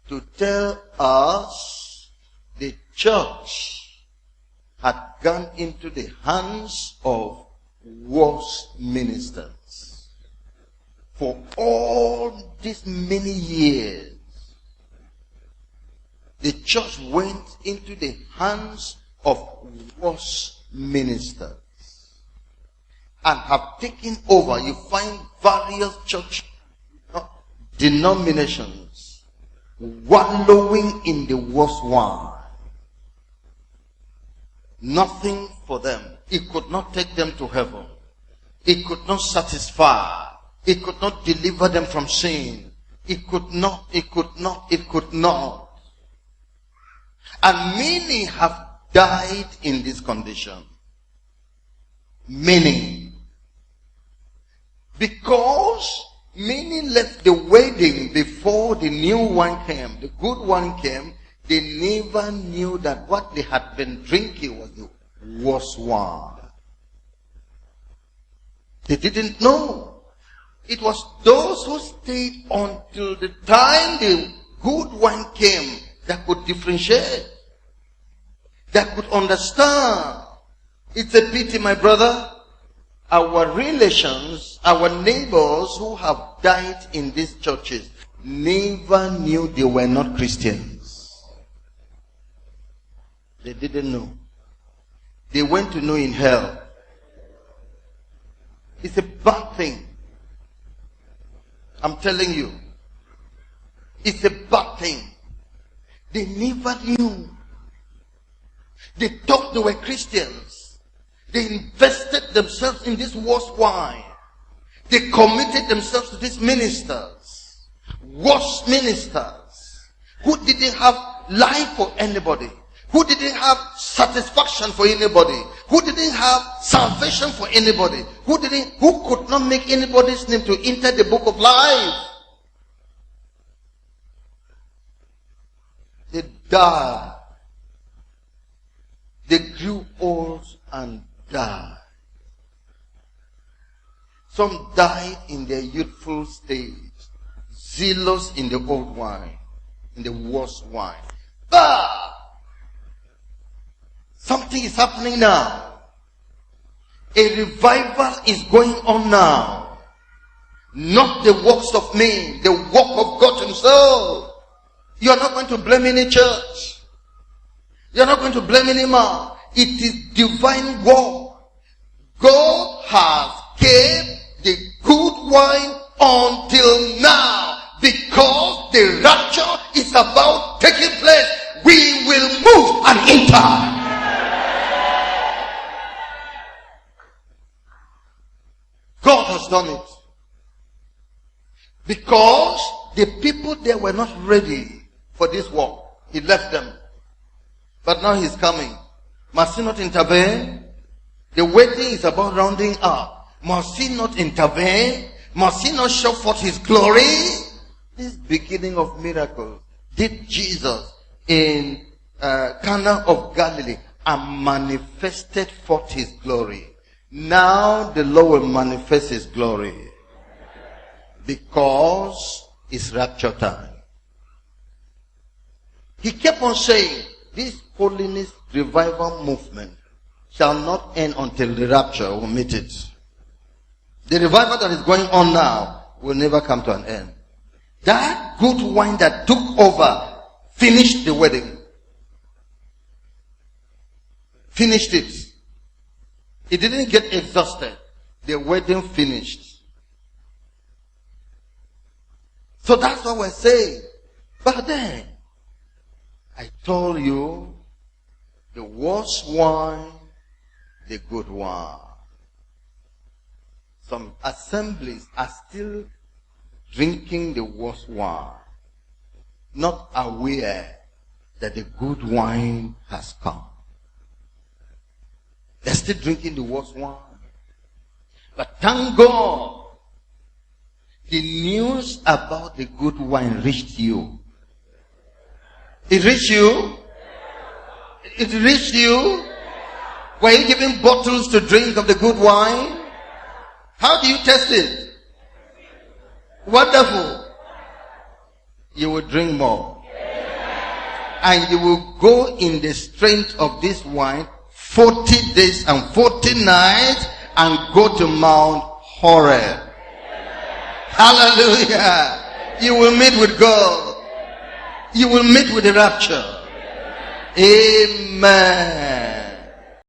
to tell us the church had gone into the hands of worse ministers. For all these many years, the church went into the hands of worse ministers and have taken over. You find various church denominations wallowing in the worst wine. Nothing for them. It could not take them to heaven. It could not satisfy. It could not deliver them from sin. It could not. And many have died in this condition. Many. Because many left the wedding before the new wine came. The good wine came. They never knew that what they had been drinking was the worst wine. They didn't know. It was those who stayed until the time the good wine came that could differentiate, that could understand. It's a pity, my brother. Our relations, our neighbors who have died in these churches never knew they were not Christians. They didn't know. They went to know in hell. It's a bad thing. I'm telling you. It's a bad thing. They never knew. They thought they were Christians. They invested themselves in this worst wine. They committed themselves to these ministers. Worst ministers. Who didn't have life for anybody. Who didn't have satisfaction for anybody. Who didn't have salvation for anybody. Who could not make anybody's name to enter the book of life. They died. They grew old and died. Some died in their youthful stage, zealous in the old wine, in the worst wine. But something is happening now. A revival is going on now. Not the works of men, the work of God himself. You are not going to blame any church. You are not going to blame any man. It is divine work. God has kept the good wine until now. Because the rapture is about taking place. We will move and enter. God has done it. Because the people there were not ready for this work. He left them. But now he's coming. Must he not intervene? The wedding is about rounding up. Must he not intervene? Must he not show forth his glory? This beginning of miracles did Jesus in Cana of Galilee and manifested forth his glory. Now the Lord will manifest his glory because it's rapture time. He kept on saying, this holiness revival movement shall not end until the rapture will meet it. The revival that is going on now will never come to an end. That good wine that took over finished the wedding. Finished it. It didn't get exhausted. The wedding finished. So that's what we're saying. But then, I told you, the worst wine, the good wine. Some assemblies are still drinking the worst wine, not aware that the good wine has come. They're still drinking the worst wine. But thank God, the news about the good wine reached you. It reached you? It reached you? Were you given bottles to drink of the good wine? How do you test it? Wonderful. You will drink more. And you will go in the strength of this wine 40 days and 40 nights and go to Mount Horeb. Hallelujah. You will meet with God. You will meet with the rapture. Amen.